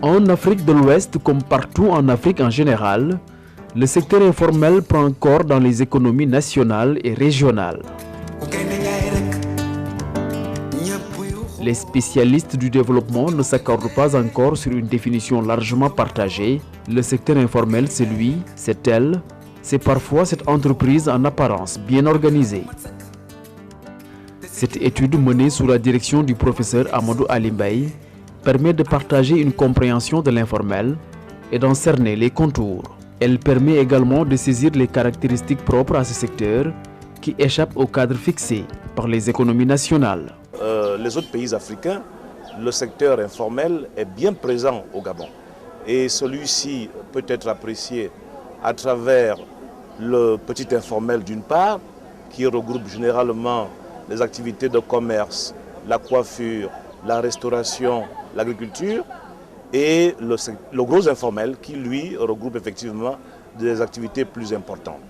En Afrique de l'Ouest, comme partout en Afrique en général, le secteur informel prend corps dans les économies nationales et régionales. Les spécialistes du développement ne s'accordent pas encore sur une définition largement partagée. Le secteur informel, c'est lui, c'est elle, c'est parfois cette entreprise en apparence bien organisée. Cette étude menée sous la direction du professeur Amadou Ali Mbaye permet de partager une compréhension de l'informel et d'en cerner les contours. Elle permet également de saisir les caractéristiques propres à ce secteur qui échappent au cadre fixé par les économies nationales. Les autres pays africains, le secteur informel est bien présent au Gabon. Et celui-ci peut être apprécié à travers le petit informel d'une part, qui regroupe généralement les activités de commerce, la coiffure, la restauration, l'agriculture, et le gros informel qui, lui, regroupe effectivement des activités plus importantes.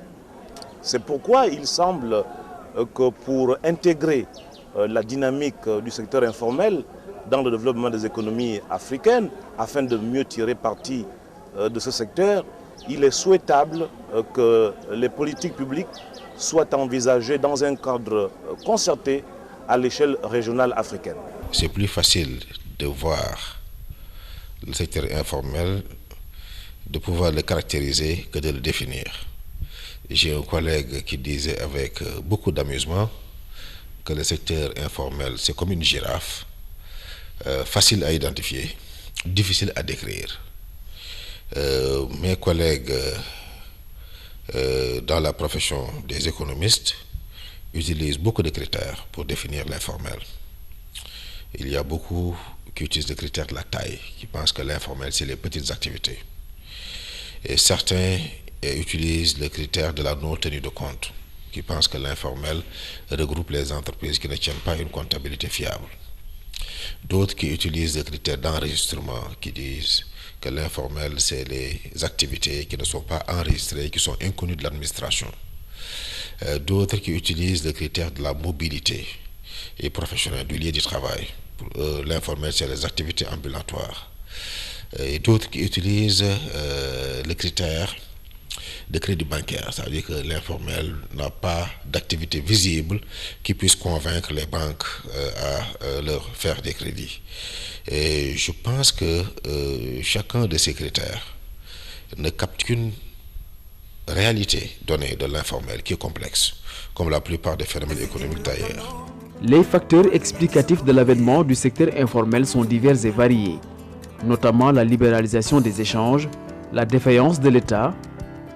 C'est pourquoi il semble que pour intégrer la dynamique du secteur informel dans le développement des économies africaines, afin de mieux tirer parti de ce secteur, il est souhaitable que les politiques publiques soient envisagées dans un cadre concerté à l'échelle régionale africaine. C'est plus facile de voir le secteur informel, de pouvoir le caractériser que de le définir. J'ai un collègue qui disait avec beaucoup d'amusement que le secteur informel, c'est comme une girafe, facile à identifier, difficile à décrire. Mes collègues dans la profession des économistes utilisent beaucoup de critères pour définir l'informel. Il y a beaucoup qui utilisent le critère de la taille, qui pensent que l'informel, c'est les petites activités. Et certains utilisent le critère de la non-tenue de compte, qui pensent que l'informel regroupe les entreprises qui ne tiennent pas une comptabilité fiable. D'autres qui utilisent le critère d'enregistrement, qui disent que l'informel, c'est les activités qui ne sont pas enregistrées, qui sont inconnues de l'administration. D'autres qui utilisent le critère de la mobilité et professionnelle du lieu du travail. L'informel, c'est les activités ambulatoires. Et d'autres qui utilisent le critère de crédit bancaire, c'est-à-dire que l'informel n'a pas d'activité visible qui puisse convaincre les banques à leur faire des crédits. Et je pense que chacun de ces critères ne capte qu'une réalité donnée de l'informel qui est complexe, comme la plupart des phénomènes économiques d'ailleurs. Les facteurs explicatifs de l'avènement du secteur informel sont divers et variés, notamment la libéralisation des échanges, la défaillance de l'État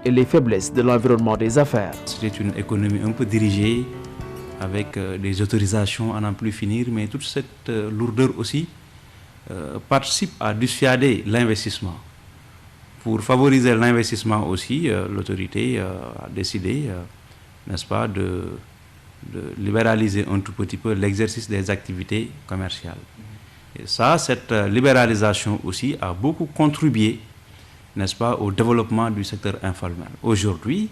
et les faiblesses de l'environnement des affaires. C'est une économie un peu dirigée, avec des autorisations à n'en plus finir, mais toute cette lourdeur aussi participe à dissuader l'investissement. Pour favoriser l'investissement aussi, l'autorité a décidé, n'est-ce pas, de libéraliser un tout petit peu l'exercice des activités commerciales. Et ça, cette libéralisation aussi a beaucoup contribué, n'est-ce pas, au développement du secteur informel. Aujourd'hui,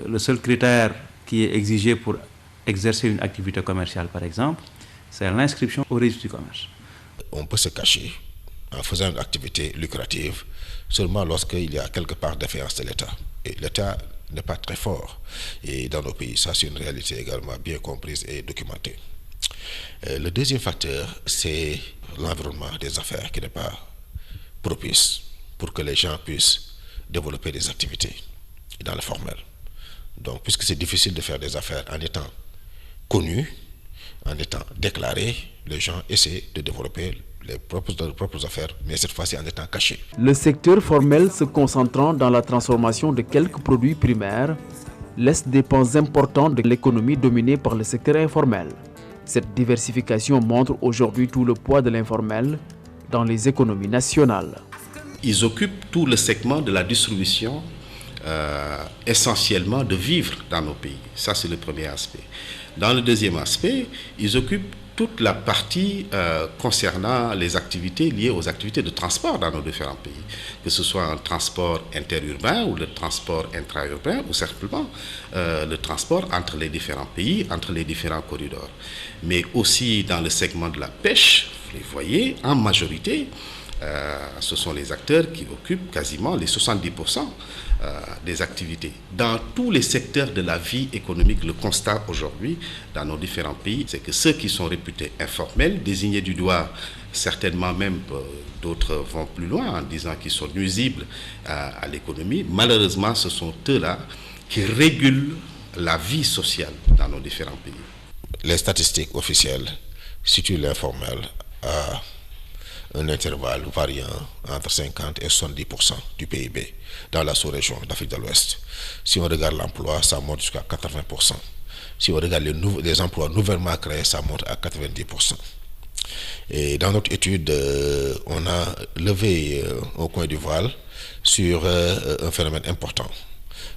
le seul critère qui est exigé pour exercer une activité commerciale, par exemple, c'est l'inscription au registre du commerce. On peut se cacher en faisant une activité lucrative seulement lorsqu'il y a quelque part défaillance de l'État. Et l'État n'est pas très fort. Et dans nos pays, ça c'est une réalité également bien comprise et documentée. Le deuxième facteur, c'est l'environnement des affaires qui n'est pas propice pour que les gens puissent développer des activités dans le formel. Donc, puisque c'est difficile de faire des affaires en étant connus, en étant déclarés, les gens essaient de développer leurs propres affaires, mais cette fois-ci en étant cachés. Le secteur formel se concentrant dans la transformation de quelques produits primaires laisse des pans importants de l'économie dominée par le secteur informel. Cette diversification montre aujourd'hui tout le poids de l'informel dans les économies nationales. Ils occupent tout le segment de la distribution, essentiellement de vivres dans nos pays. Ça, c'est le premier aspect. Dans le deuxième aspect, ils occupent toute la partie concernant les activités liées aux activités de transport dans nos différents pays, que ce soit un transport interurbain ou le transport intra-urbain ou simplement le transport entre les différents pays, entre les différents corridors. Mais aussi dans le segment de la pêche, vous les voyez, en majorité, ce sont les acteurs qui occupent quasiment les 70% des activités. Dans tous les secteurs de la vie économique, le constat aujourd'hui dans nos différents pays, c'est que ceux qui sont réputés informels, désignés du doigt, certainement même d'autres vont plus loin en disant qu'ils sont nuisibles à l'économie, malheureusement ce sont eux-là qui régulent la vie sociale dans nos différents pays. Les statistiques officielles situent l'informel à un intervalle variant entre 50 et 70% du PIB dans la sous-région d'Afrique de l'Ouest. Si on regarde l'emploi, ça monte jusqu'à 80%. Si on regarde les emplois nouvellement créés, ça monte à 90%. Et dans notre étude, on a levé au coin du voile sur un phénomène important.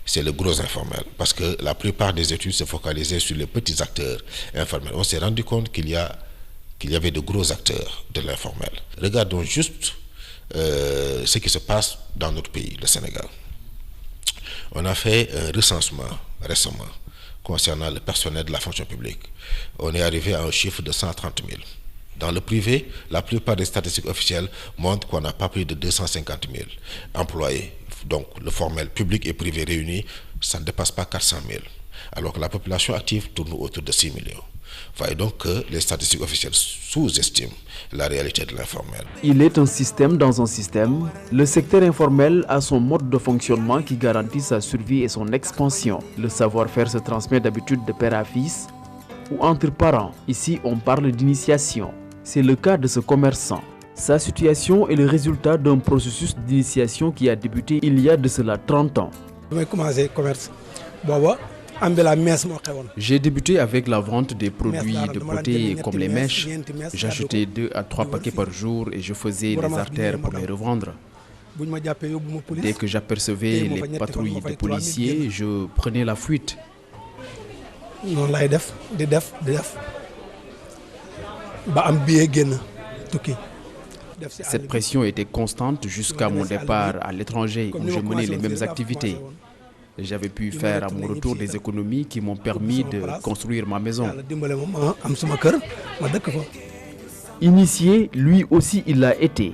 C'est le gros informel, parce que la plupart des études se focalisaient sur les petits acteurs informels. On s'est rendu compte qu'il y avait de gros acteurs de l'informel. Regardons juste ce qui se passe dans notre pays, le Sénégal. On a fait un recensement récemment concernant le personnel de la fonction publique. On est arrivé à un chiffre de 130 000. Dans le privé, la plupart des statistiques officielles montrent qu'on n'a pas plus de 250 000 employés. Donc le formel public et privé réunis, ça ne dépasse pas 400 000. Alors que la population active tourne autour de 6 millions. Voyez donc que les statistiques officielles sous-estiment la réalité de l'informel. Il est un système dans un système. Le secteur informel a son mode de fonctionnement qui garantit sa survie et son expansion. Le savoir-faire se transmet d'habitude de père à fils ou entre parents. Ici, on parle d'initiation. C'est le cas de ce commerçant. Sa situation est le résultat d'un processus d'initiation qui a débuté il y a de cela 30 ans. J'ai commencé le commerce. J'ai débuté avec la vente des produits de beauté comme les mèches. J'achetais 2 à 3 paquets par jour et je faisais les artères pour les revendre. Dès que j'apercevais les patrouilles de policiers, je prenais la fuite. Cette pression était constante jusqu'à mon départ à l'étranger où je menais les mêmes activités. J'avais pu faire à mon retour des économies qui m'ont permis de construire ma maison. Initié, lui aussi il l'a été.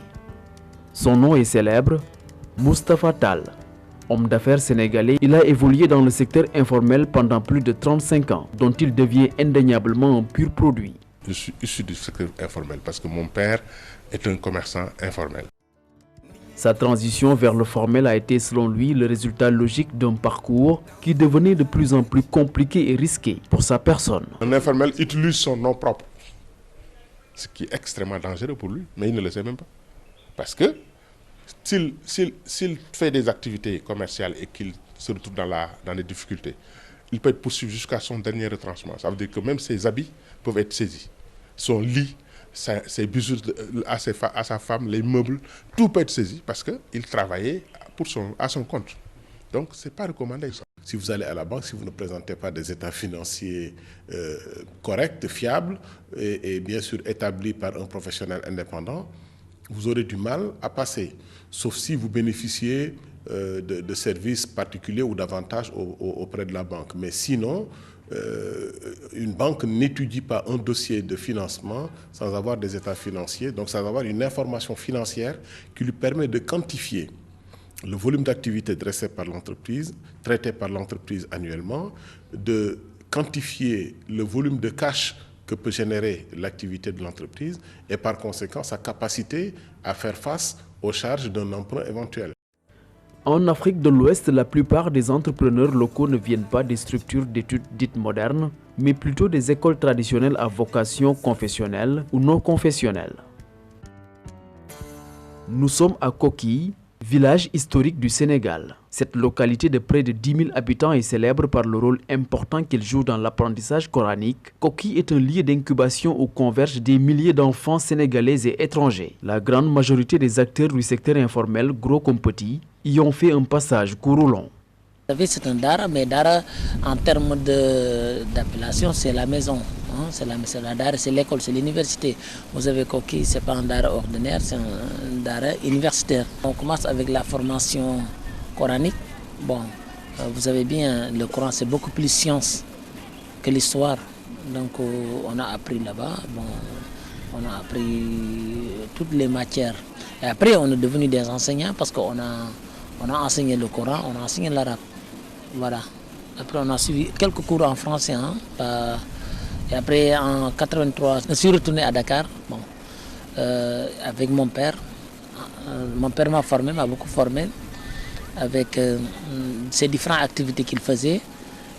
Son nom est célèbre, Moustapha Tall. Homme d'affaires sénégalais, il a évolué dans le secteur informel pendant plus de 35 ans, dont il devient indéniablement un pur produit. Je suis issu du secteur informel parce que mon père est un commerçant informel. Sa transition vers le formel a été selon lui le résultat logique d'un parcours qui devenait de plus en plus compliqué et risqué pour sa personne. Un informel utilise son nom propre, ce qui est extrêmement dangereux pour lui, mais il ne le sait même pas. Parce que s'il fait des activités commerciales et qu'il se retrouve dans des difficultés, il peut être poursuivi jusqu'à son dernier retranchement. Ça veut dire que même ses habits peuvent être saisis, son lit, ses bijoux à sa femme, les meubles, tout peut être saisi parce qu'il travaillait à son compte. Donc, ce n'est pas recommandé ça. Si vous allez à la banque, si vous ne présentez pas des états financiers corrects, fiables et bien sûr établis par un professionnel indépendant, vous aurez du mal à passer. Sauf si vous bénéficiez de services particuliers ou d'avantages auprès de la banque. Mais sinon, une banque n'étudie pas un dossier de financement sans avoir des états financiers, donc sans avoir une information financière qui lui permet de quantifier le volume d'activité dressé par l'entreprise, traité par l'entreprise annuellement, de quantifier le volume de cash que peut générer l'activité de l'entreprise et par conséquent sa capacité à faire face aux charges d'un emprunt éventuel. En Afrique de l'Ouest, la plupart des entrepreneurs locaux ne viennent pas des structures d'études dites modernes, mais plutôt des écoles traditionnelles à vocation confessionnelle ou non confessionnelle. Nous sommes à Koki, village historique du Sénégal. Cette localité de près de 10 000 habitants est célèbre par le rôle important qu'elle joue dans l'apprentissage coranique. Koki est un lieu d'incubation où convergent des milliers d'enfants sénégalais et étrangers. La grande majorité des acteurs du secteur informel, gros comme petits, y ont fait un passage court ou long. Vous savez, c'est un dara, mais dara, en termes d'appellation, c'est la maison. Hein, c'est la dara, c'est l'école, c'est l'université. Vous avez Koki, c'est pas un dara ordinaire, c'est un dara universitaire. On commence avec la formation coranique. Bon, vous savez bien, le Coran, c'est beaucoup plus science que l'histoire. Donc, on a appris là-bas. Bon, on a appris toutes les matières. Et après, on est devenus des enseignants parce qu'on a enseigné le Coran, on a enseigné l'arabe. Voilà. Après, on a suivi quelques cours en français. Hein, et après, en 83, je suis retourné à Dakar avec mon père. Mon père m'a formé, m'a beaucoup formé avec ces différentes activités qu'il faisait.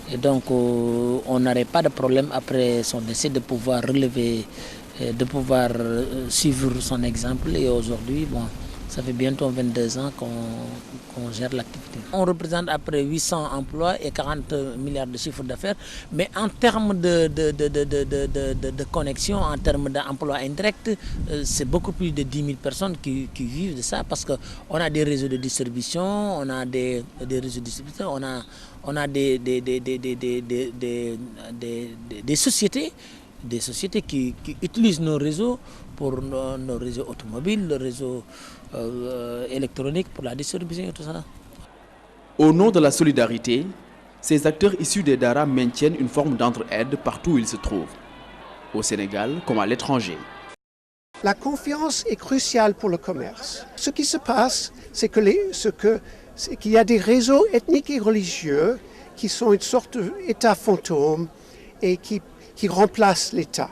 Et donc, on n'aurait pas de problème après son décès de pouvoir relever, de pouvoir suivre son exemple. Et aujourd'hui, bon, ça fait bientôt 22 ans qu'on gère l'activité. On représente après 800 emplois et 40 milliards de chiffres d'affaires. Mais en termes de connexion, en termes d'emplois indirects, c'est beaucoup plus de 10 000 personnes qui vivent de ça. Parce qu'on a des réseaux de distribution, on a des réseaux de distribution, on a des sociétés. Des sociétés qui utilisent nos réseaux pour nos réseaux automobiles, le réseau électronique pour la distribution et tout ça. Au nom de la solidarité, ces acteurs issus des Dara maintiennent une forme d'entraide partout où ils se trouvent, au Sénégal comme à l'étranger. La confiance est cruciale pour le commerce. Ce qui se passe, c'est qu'il y a des réseaux ethniques et religieux qui sont une sorte d'État fantôme et qui remplacent l'État.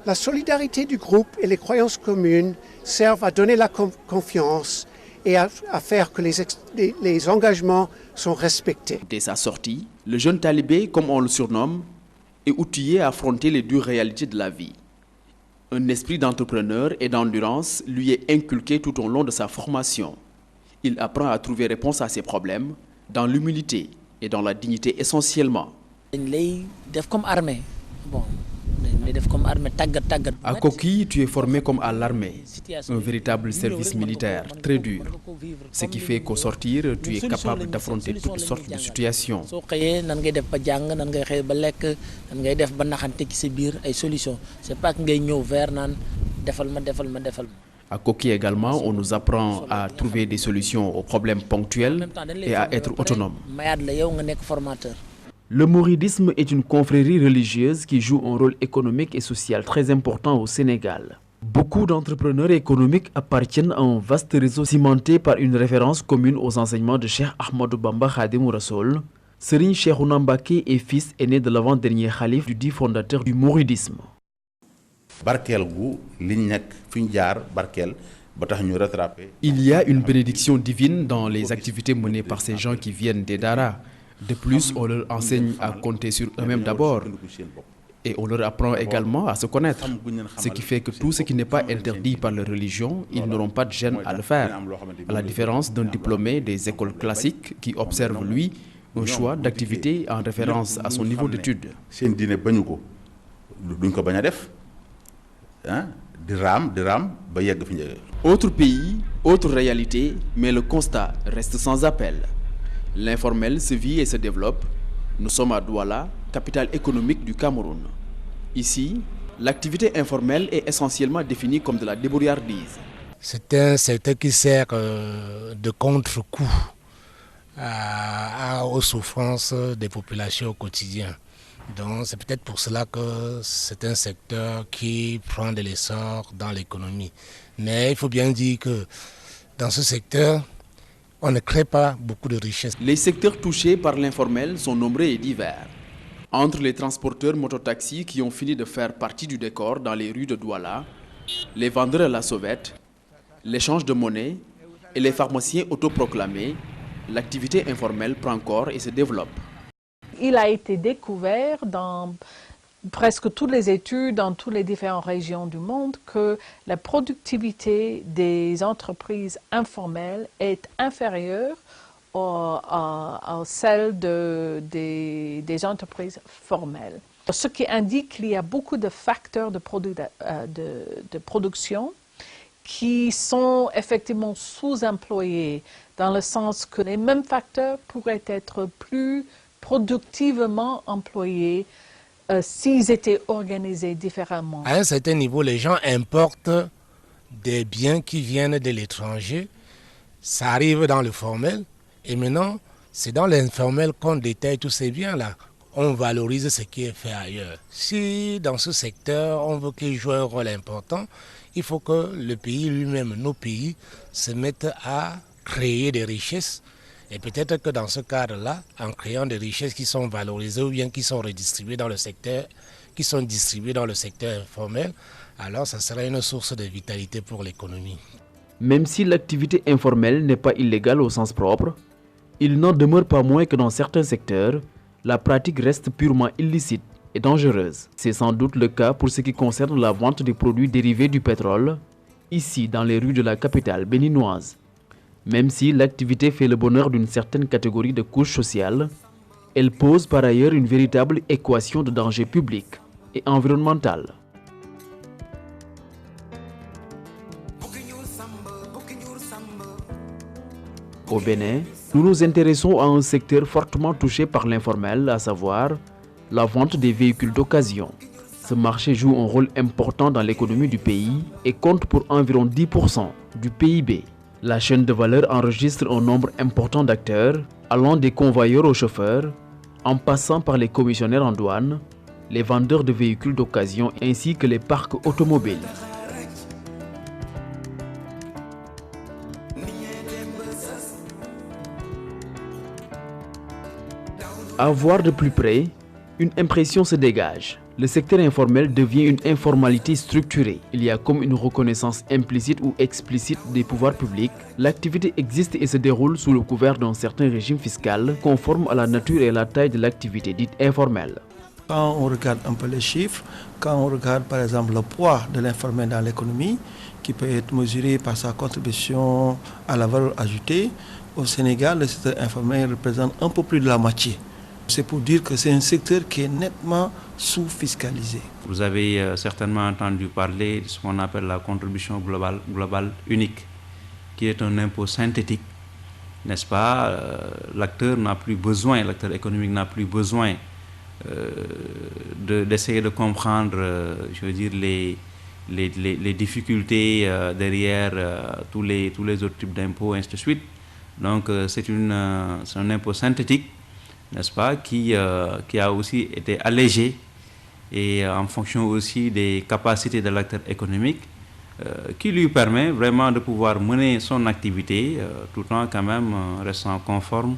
La solidarité du groupe et les croyances communes servent à donner la confiance et à faire que les engagements sont respectés. Dès sa sortie, le jeune talibé, comme on le surnomme, est outillé à affronter les dures réalités de la vie. Un esprit d'entrepreneur et d'endurance lui est inculqué tout au long de sa formation. Il apprend à trouver réponse à ses problèmes dans l'humilité et dans la dignité essentiellement. Comme armée. Bon. À Koki, tu es formé comme à l'armée, un véritable service militaire très dur, ce qui fait qu'au sortir, tu es capable d'affronter toutes sortes de situations. À Koki également, on nous apprend à trouver des solutions aux problèmes ponctuels et à être autonome. Le mouridisme est une confrérie religieuse qui joue un rôle économique et social très important au Sénégal. Beaucoup d'entrepreneurs économiques appartiennent à un vaste réseau cimenté par une référence commune aux enseignements de Cheikh Ahmadou Bamba Khadimou Rassoul. Serigne Cheikhouna Mbacké est fils aîné de l'avant-dernier khalife du dit fondateur du mouridisme. Il y a une bénédiction divine dans les activités menées par ces gens qui viennent des Dara. De plus, on leur enseigne à compter sur eux-mêmes d'abord. Et on leur apprend également à se connaître. Ce qui fait que tout ce qui n'est pas interdit par leur religion, ils n'auront pas de gêne à le faire. À la différence d'un diplômé des écoles classiques qui observe, lui, un choix d'activité en référence à son niveau d'études. Autre pays, autre réalité, mais le constat reste sans appel. L'informel se vit et se développe. Nous sommes à Douala, capitale économique du Cameroun. Ici, l'activité informelle est essentiellement définie comme de la débrouillardise. C'est un secteur qui sert de contre-coup aux souffrances des populations au quotidien. Donc c'est peut-être pour cela que c'est un secteur qui prend de l'essor dans l'économie. Mais il faut bien dire que dans ce secteur, on ne crée pas beaucoup de richesses. Les secteurs touchés par l'informel sont nombreux et divers. Entre les transporteurs mototaxis qui ont fini de faire partie du décor dans les rues de Douala, les vendeurs à la sauvette, l'échange de monnaie et les pharmaciens autoproclamés, l'activité informelle prend corps et se développe. Il a été découvert dans presque toutes les études dans toutes les différentes régions du monde que la productivité des entreprises informelles est inférieure à celle des entreprises formelles. Ce qui indique qu'il y a beaucoup de facteurs de production qui sont effectivement sous-employés, dans le sens que les mêmes facteurs pourraient être plus productivement employés s'ils étaient organisés différemment. À un certain niveau, les gens importent des biens qui viennent de l'étranger, ça arrive dans le formel, et maintenant, c'est dans l'informel qu'on détaille tous ces biens-là. On valorise ce qui est fait ailleurs. Si dans ce secteur, on veut qu'il joue un rôle important, il faut que le pays lui-même, nos pays, se mettent à créer des richesses. Et peut-être que dans ce cadre-là, en créant des richesses qui sont valorisées ou bien qui sont redistribuées dans le secteur, qui sont distribuées dans le secteur informel, alors ça sera une source de vitalité pour l'économie. Même si l'activité informelle n'est pas illégale au sens propre, il n'en demeure pas moins que dans certains secteurs, la pratique reste purement illicite et dangereuse. C'est sans doute le cas pour ce qui concerne la vente des produits dérivés du pétrole, ici dans les rues de la capitale béninoise. Même si l'activité fait le bonheur d'une certaine catégorie de couches sociales, elle pose par ailleurs une véritable équation de danger public et environnemental. Au Bénin, nous nous intéressons à un secteur fortement touché par l'informel, à savoir la vente des véhicules d'occasion. Ce marché joue un rôle important dans l'économie du pays et compte pour environ 10% du PIB. La chaîne de valeur enregistre un nombre important d'acteurs, allant des convoyeurs aux chauffeurs, en passant par les commissionnaires en douane, les vendeurs de véhicules d'occasion ainsi que les parcs automobiles. À voir de plus près, une impression se dégage. Le secteur informel devient une informaalité structurée. Il y a comme une reconnaissance implicite ou explicite des pouvoirs publics. L'activité existe et se déroule sous le couvert d'un certain régime fiscal conforme à la nature et à la taille de l'activité dite informelle. Quand on regarde un peu les chiffres, quand on regarde par exemple le poids de l'informel dans l'économie, qui peut être mesuré par sa contribution à la valeur ajoutée, au Sénégal, le secteur informel représente un peu plus de la moitié. C'est pour dire que c'est un secteur qui est nettement sous-fiscalisé. Vous avez certainement entendu parler de ce qu'on appelle la contribution globale unique, qui est un impôt synthétique, n'est-ce pas? L'acteur économique n'a plus besoin d'essayer de comprendre, je veux dire, les difficultés derrière tous les autres types d'impôts, et ainsi de suite. Donc c'est un impôt synthétique, n'est-ce pas, qui a aussi été allégé et en fonction aussi des capacités de l'acteur économique, qui lui permet vraiment de pouvoir mener son activité tout en quand même restant conforme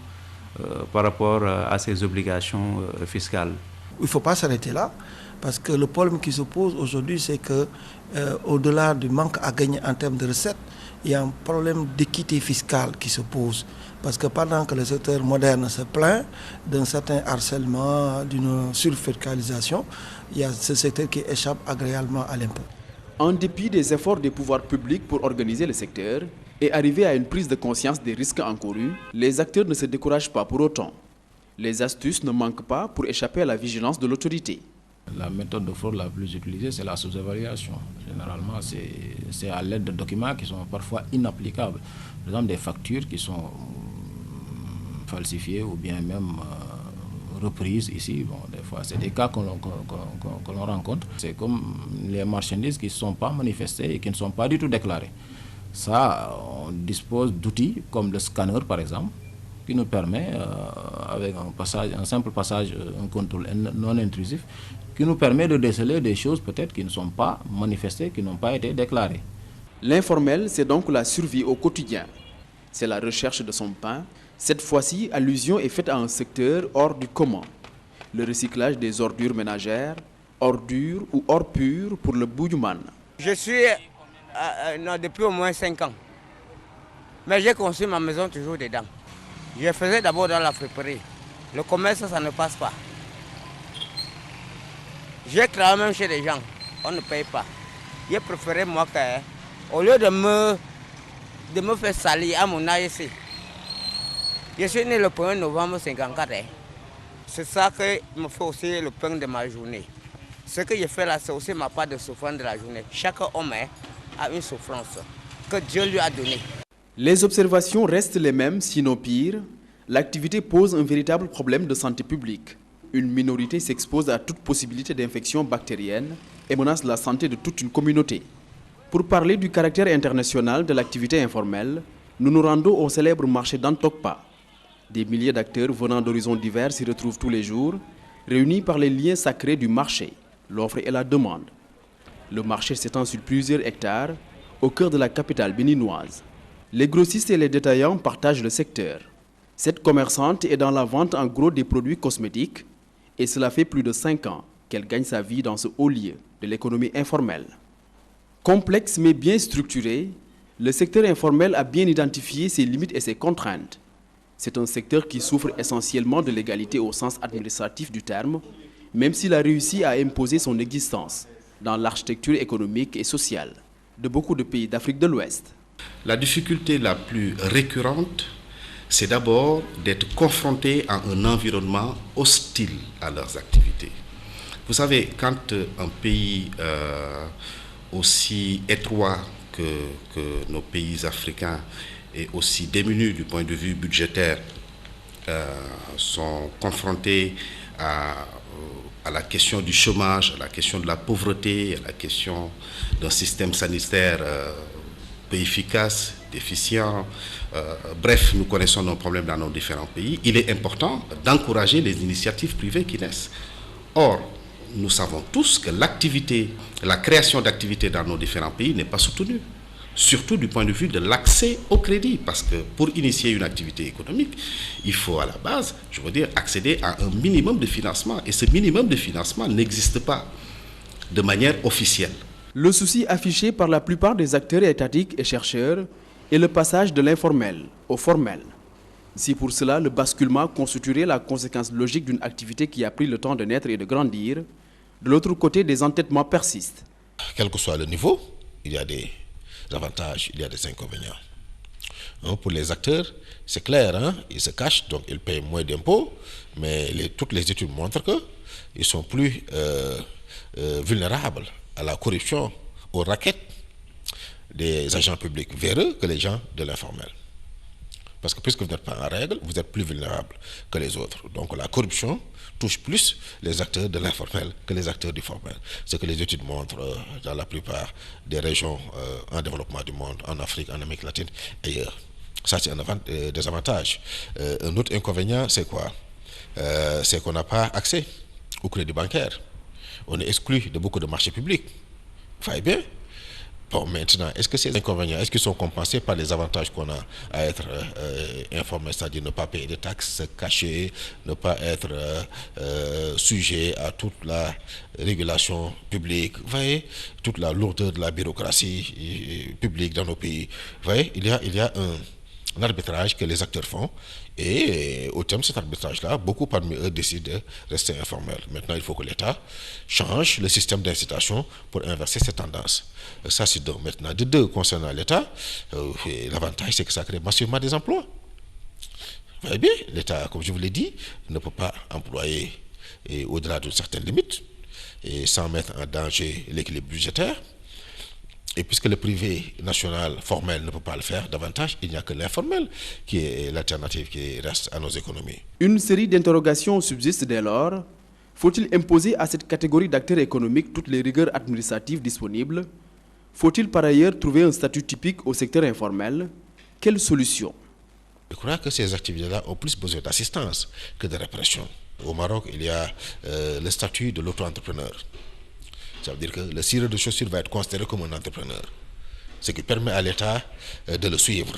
par rapport à ses obligations fiscales. Il ne faut pas s'arrêter là, parce que le problème qui se pose aujourd'hui, c'est que au-delà du manque à gagner en termes de recettes, il y a un problème d'équité fiscale qui se pose. Parce que pendant que le secteur moderne se plaint d'un certain harcèlement, d'une surfiscalisation, il y a ce secteur qui échappe agréablement à l'impôt. En dépit des efforts des pouvoirs publics pour organiser le secteur et arriver à une prise de conscience des risques encourus, les acteurs ne se découragent pas pour autant. Les astuces ne manquent pas pour échapper à la vigilance de l'autorité. La méthode de fraude la plus utilisée, c'est la sous-évaluation. Généralement, c'est à l'aide de documents qui sont parfois inapplicables. Par exemple, des factures qui sont falsifiées ou bien même reprises ici. Bon, des fois, c'est des cas que l'on rencontre. C'est comme les marchandises qui ne sont pas manifestées et qui ne sont pas du tout déclarées. Ça, on dispose d'outils comme le scanner, par exemple, qui nous permet, avec un simple passage, un contrôle non intrusif, qui nous permet de déceler des choses peut-être qui ne sont pas manifestées, qui n'ont pas été déclarées. L'informel, c'est donc la survie au quotidien. C'est la recherche de son pain. Cette fois-ci, allusion est faite à un secteur hors du commun. Le recyclage des ordures ménagères, ordures ou hors pures pour le Bouyouman. Je suis depuis au moins 5 ans. Mais j'ai construit ma maison toujours dedans. Je faisais d'abord dans la friperie. Le commerce, ça ne passe pas. J'ai travaillé même chez des gens. On ne paye pas. J'ai préféré, moi, au lieu de me faire salir à mon âge ici, Je suis né le 1er novembre 1954. Hein. C'est ça qui me fait aussi le pain de ma journée. Ce que je fais là, c'est aussi ma part de souffrance de la journée. Chaque homme a une souffrance que Dieu lui a donnée. Les observations restent les mêmes, sinon pire. L'activité pose un véritable problème de santé publique. Une minorité s'expose à toute possibilité d'infection bactérienne et menace la santé de toute une communauté. Pour parler du caractère international de l'activité informelle, nous nous rendons au célèbre marché d'Antokpa. Des milliers d'acteurs venant d'horizons divers s'y retrouvent tous les jours, réunis par les liens sacrés du marché, l'offre et la demande. Le marché s'étend sur plusieurs hectares, au cœur de la capitale béninoise. Les grossistes et les détaillants partagent le secteur. Cette commerçante est dans la vente en gros des produits cosmétiques et cela fait plus de 5 ans qu'elle gagne sa vie dans ce haut lieu de l'économie informelle. Complexe mais bien structuré, le secteur informel a bien identifié ses limites et ses contraintes. C'est un secteur qui souffre essentiellement de l'égalité au sens administratif du terme, même s'il a réussi à imposer son existence dans l'architecture économique et sociale de beaucoup de pays d'Afrique de l'Ouest. La difficulté la plus récurrente, c'est d'abord d'être confronté à un environnement hostile à leurs activités. Vous savez, quand un pays aussi étroit que nos pays africains et aussi démunis du point de vue budgétaire sont confrontés à la question du chômage, à la question de la pauvreté, à la question d'un système sanitaire peu efficace, déficient. Bref, nous connaissons nos problèmes dans nos différents pays. Il est important d'encourager les initiatives privées qui naissent. Or, nous savons tous que l'activité, la création d'activités dans nos différents pays n'est pas soutenue, surtout du point de vue de l'accès au crédit, parce que pour initier une activité économique, il faut à la base, je veux dire, accéder à un minimum de financement, et ce minimum de financement n'existe pas de manière officielle. Le souci affiché par la plupart des acteurs étatiques et chercheurs est le passage de l'informel au formel. Si pour cela, le basculement constituerait la conséquence logique d'une activité qui a pris le temps de naître et de grandir, de l'autre côté, des entêtements persistent. Quel que soit le niveau, il y a des avantages, il y a des inconvénients. Pour les acteurs, c'est clair, ils se cachent, donc ils payent moins d'impôts, mais toutes les études montrent qu'ils sont plus vulnérables à la corruption, aux raquettes des agents publics véreux que les gens de l'informel. Parce que puisque vous n'êtes pas en règle, vous êtes plus vulnérable que les autres. Donc la corruption touche plus les acteurs de l'informel que les acteurs du formel. Ce que les études montrent dans la plupart des régions en développement du monde, en Afrique, en Amérique latine, ailleurs. Ça, c'est un désavantage. Un autre inconvénient, c'est quoi? C'est qu'on n'a pas accès au crédit bancaire. On est exclu de beaucoup de marchés publics. Vous voyez bien? Bon, maintenant, est-ce que ces inconvénients, est-ce qu'ils sont compensés par les avantages qu'on a à être informel, c'est-à-dire ne pas payer de taxes, se cacher, ne pas être sujet à toute la régulation publique, vous voyez, toute la lourdeur de la bureaucratie publique dans nos pays. Vous voyez, il y a un arbitrage que les acteurs font et au terme de cet arbitrage-là, beaucoup parmi eux décident de rester informels. Maintenant, il faut que l'État change le système d'incitation pour inverser cette tendance. Ça, c'est deux. Maintenant, de deux, concernant l'État, l'avantage, c'est que ça crée massivement des emplois. Vous voyez bien, l'État, comme je vous l'ai dit, ne peut pas employer au-delà d'une certaine limite et sans mettre en danger l'équilibre budgétaire. Et puisque le privé national formel ne peut pas le faire davantage, il n'y a que l'informel qui est l'alternative qui reste à nos économies. Une série d'interrogations subsiste dès lors. Faut-il imposer à cette catégorie d'acteurs économiques toutes les rigueurs administratives disponibles? Faut-il par ailleurs trouver un statut typique au secteur informel? Quelle solution? Je crois que ces activités-là ont plus besoin d'assistance que de répression. Au Maroc, il y a le statut de l'auto-entrepreneur. Ça veut dire que le cireur de chaussures va être considéré comme un entrepreneur. Ce qui permet à l'État de le suivre.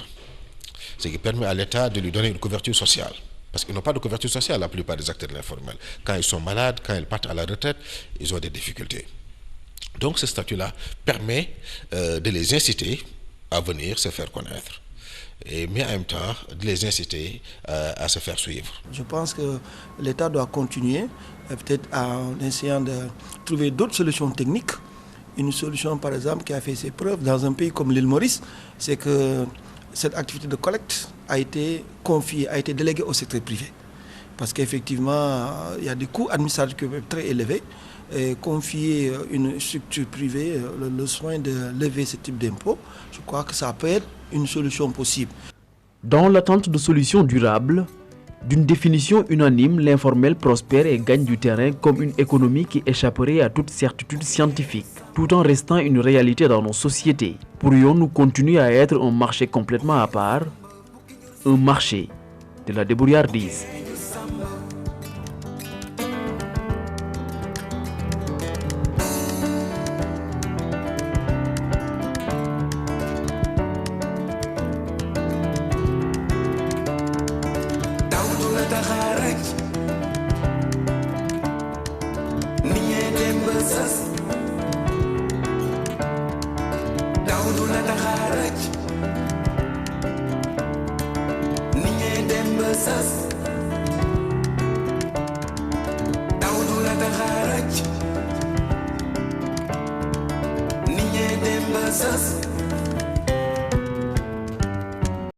Ce qui permet à l'État de lui donner une couverture sociale. Parce qu'ils n'ont pas de couverture sociale, la plupart des acteurs de l'informel. Quand ils sont malades, quand ils partent à la retraite, ils ont des difficultés. Donc ce statut-là permet de les inciter à venir se faire connaître. Mais en même temps, de les inciter à se faire suivre. Je pense que l'État doit continuer, peut-être en essayant de trouver d'autres solutions techniques. Une solution, par exemple, qui a fait ses preuves dans un pays comme l'île Maurice, c'est que cette activité de collecte a été confié, a été délégué au secteur privé. Parce qu'effectivement, il y a des coûts administratifs très élevés. Et confier une structure privée le soin de lever ce type d'impôt, je crois que ça peut être une solution possible. Dans l'attente de solutions durables, d'une définition unanime, l'informel prospère et gagne du terrain comme une économie qui échapperait à toute certitude scientifique, tout en restant une réalité dans nos sociétés. Pourrions-nous continuer à être un marché complètement à part, un marché de la débrouillardise? Us.